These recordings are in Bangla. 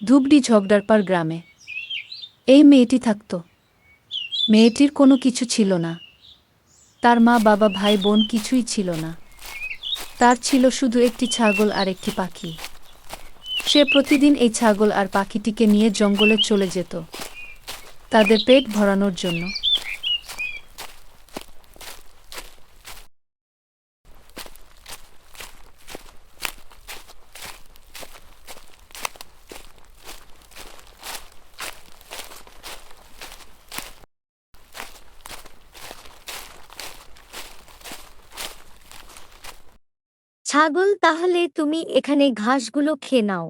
ধুবড়ি ঝগড়ারপাড় গ্রামে এই মেয়েটি থাকত। মেয়েটির কোনো কিছু ছিল না। তার মা বাবা ভাই বোন কিছুই ছিল না। তার ছিল শুধু একটি ছাগল আর একটি পাখি। সে প্রতিদিন এই ছাগল আর পাখিটিকে নিয়ে জঙ্গলে চলে যেত তাদের পেট ভরানোর জন্য। ছাগল, তাহলে তুমি এখানে ঘাসগুলো খেয়ে নাও।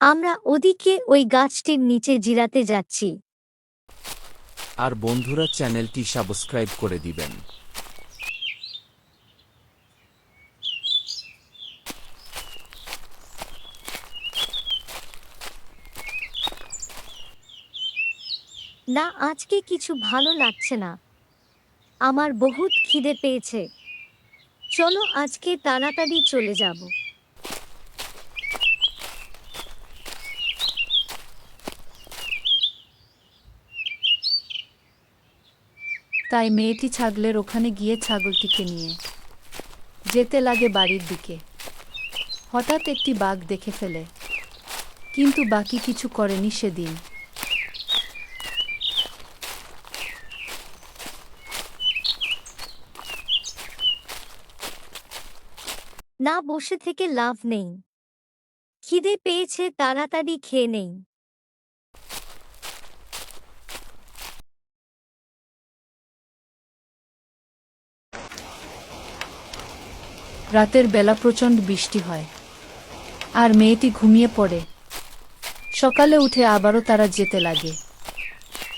আমরা ওদিকে ওই গাছটির নিচে জিরাতে যাচ্ছি। আর বন্ধুরা চ্যানেলটি সাবস্ক্রাইব করে দিবেন। না, আজকে কিছু ভালো লাগছে না। আমার বহুত খিদে পেয়েছে। চলো আজকে তাড়াতাড়ি চলে যাব। তাই মেয়েটি ছাগলের ওখানে গিয়ে ছাগলটিকে নিয়ে যেতে লাগে বাড়ির দিকে। হঠাৎ একটি বাঘ দেখে ফেলে, কিন্তু বাকি কিছু করেনি সেদিন। না, বসে থেকে লাভ নেই। খিদে পেয়েছে, তাড়াতাড়ি খেয়ে নেই। রাতের বেলা প্রচণ্ড বৃষ্টি হয়, আর মেয়েটি ঘুমিয়ে পড়ে। সকালে উঠে আবারও তারা যেতে লাগে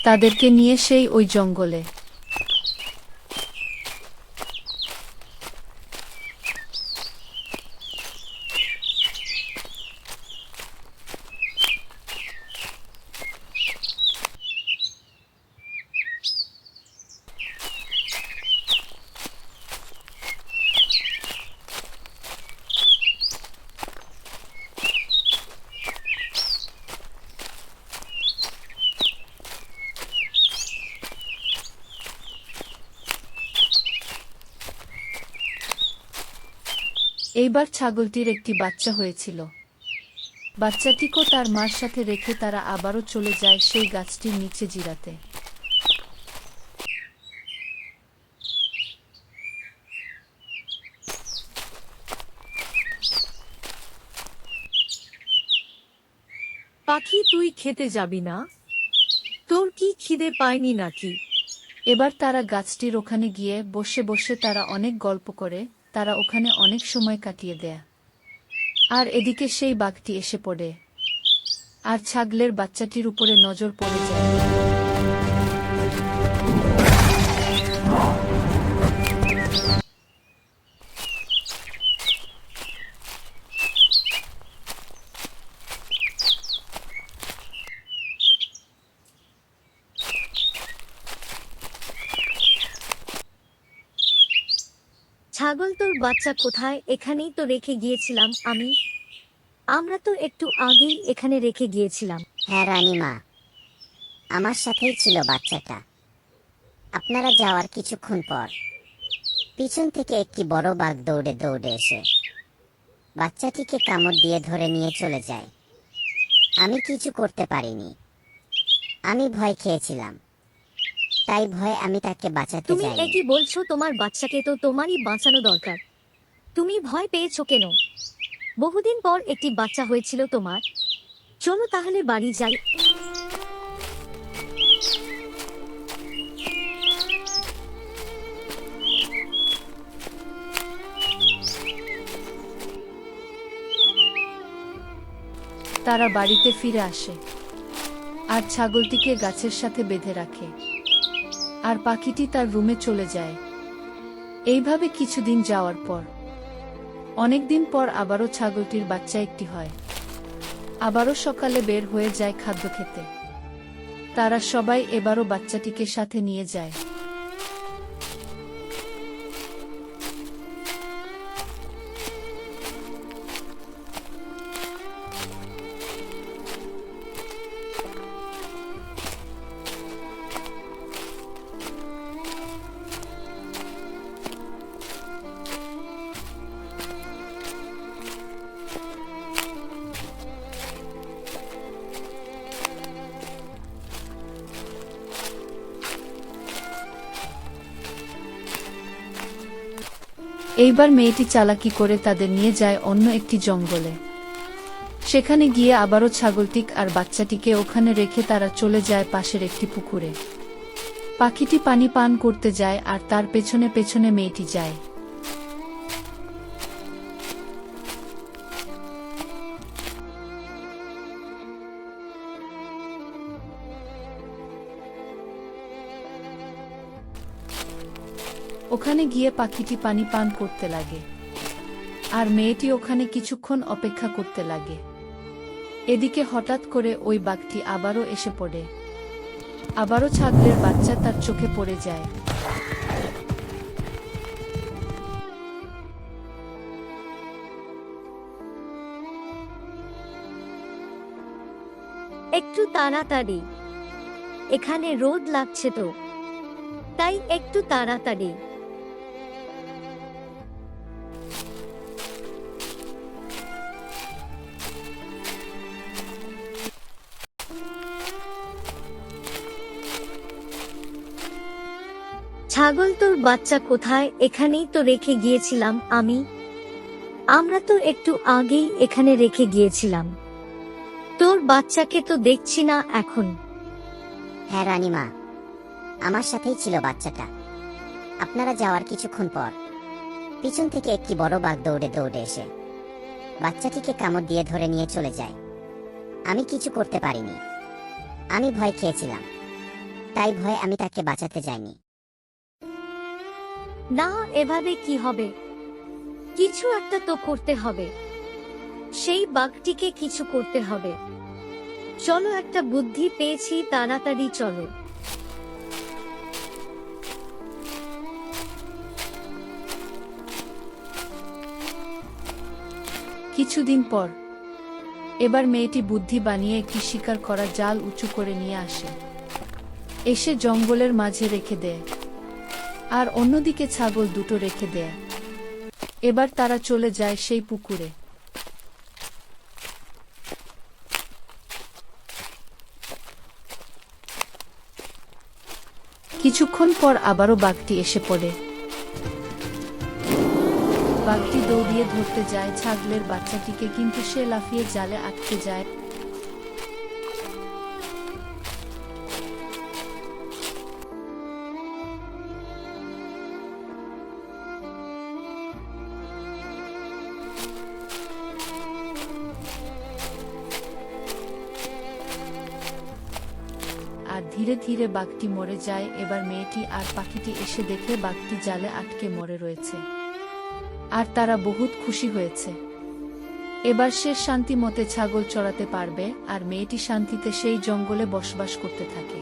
তাদেরকে নিয়ে সেই ওই জঙ্গলে। এইবার ছাগলটির একটি বাচ্চা হয়েছিল। বাচ্চাটিকেও তার মার সাথে রেখে তারা আবারও চলে যায় সেই গাছটির নিচে জিরাতে। পাখি, তুই খেতে যাবি না? তোর কি খিদে পায়নি নাকি? এবার তারা গাছটির ওখানে গিয়ে বসে বসে তারা অনেক গল্প করে। তারা ওখানে অনেক সময় কাটিয়ে দেয়। আর এদিকে সেই বাঘটি এসে পড়ে, আর ছাগলের বাচ্চাটির উপরে নজর পড়ে যায়। ছাগল, তোর বাচ্চা কোথায়? এখানেই তো রেখে গিয়েছিলাম আমি। আমরা তো একটু আগেই এখানে রেখে গিয়েছিলাম। হ্যাঁ রানীমা, আমার সাথেই ছিল বাচ্চাটা। আপনারা যাওয়ার কিছুক্ষণ পর পিছন থেকে একটি বড় বাঘ দৌড়ে দৌড়ে এসে বাচ্চাটিকে কামড় দিয়ে ধরে নিয়ে চলে যায়। আমি কিছু করতে পারিনি। আমি ভয় খেয়েছিলাম, তাই ভয় আমি তাকে বাঁচাতে তুমি যাইনি। একই বলছো? তোমার বাচ্চাকে তো তোমারই বাঁচানো দরকার। তুমি ভয় পেয়েছো কেন? বহুদিন পর একটি বাচ্চা হয়েছিল তোমার। চলো তাহলে বাড়ি যাই। তারা বাড়িতে ফিরে আসে, আর ছাগলটিকে গাছের সাথে বেঁধে রাখে, আর পাখিটি তার রুমে চলে যায়। এইভাবে কিছুদিন যাওয়ার পর, অনেকদিন পর আবারও ছাগলটির বাচ্চা একটি হয়। আবারও সকালে বের হয়ে যায় খাদ্য খেতে। তারা সবাই এবারও বাচ্চাটিকে সাথে নিয়ে যায়। এইবার মেয়েটি চালাকি করে তাদের নিয়ে যায় অন্য একটি জঙ্গলে। সেখানে গিয়ে আবারও ছাগলটিক আর বাচ্চাটিকে ওখানে রেখে তারা চলে যায় পাশের একটি পুকুরে। পাখিটি পানি পান করতে যায় আর তার পেছনে পেছনে মেয়েটি যায়। ওখানে গিয়ে পাখিটি পানি পান করতে লাগে আর মেয়েটি ওখানে কিছুক্ষণ অপেক্ষা করতে লাগে। এদিকে হঠাৎ করে ওই বাঘটি আবারও এসে পড়ে। আবারও ছাগলের বাচ্চা তার চোখে পড়ে যায়। একটু তাড়াতাড়ি, এখানে রোদ লাগছে তো, তাই একটু তাড়াতাড়ি। ছাগল, তোর বাচ্চা কোথায়? এখানেই তো রেখে গিয়েছিলাম আমি। আমরা তো একটু আগেই এখানে রেখে গিয়েছিলাম। তোর বাচ্চাকে তো দেখছি না এখন। হ্যাঁ রানীমা, আমার সাথেই ছিল বাচ্চাটা। আপনারা যাওয়ার কিছুক্ষণ পর পিছন থেকে একটি বড় বাঘ দৌড়ে দৌড়ে এসে বাচ্চাটিকে কামড় দিয়ে ধরে নিয়ে চলে যায়। আমি কিছু করতে পারিনি, আমি ভয় খেয়েছিলাম, তাই ভয়ে আমি তাকে বাঁচাতে যাইনি। না, এভাবে কি হবে? কিছু একটা তো করতে হবে, সেই বাঘটিকে কিছু করতে হবে। চলো, একটা বুদ্ধি পেয়েছি, তাড়াতাড়ি চলো। কিছুদিন পর এবার মেয়েটি বুদ্ধি বানিয়ে একটি শিকার করা জাল উঁচু করে নিয়ে আসে, এসে জঙ্গলের মাঝে রেখে দেয় আর অন্যদিকে ছাগল দুটো রেখে দেয়। এবার তারা চলে যায় সেই পুকুরে। কিছুক্ষণ পর আবারও বাঘটি এসে পড়ে। বাঘটি দৌড়িয়ে ধরতে যায় ছাগলের বাচ্চাটিকে, কিন্তু সে লাফিয়ে জালে আটকে যায়। আর ধীরে ধীরে বাঘটি মরে যায়। এবার মেয়েটি আর পাখিটি এসে দেখে বাঘটি জালে আটকে মরে রয়েছে, আর তারা বহুত খুশি হয়েছে। এবার সে শান্তি মতে ছাগল চড়াতে পারবে আর মেয়েটি শান্তিতে সেই জঙ্গলে বসবাস করতে থাকে।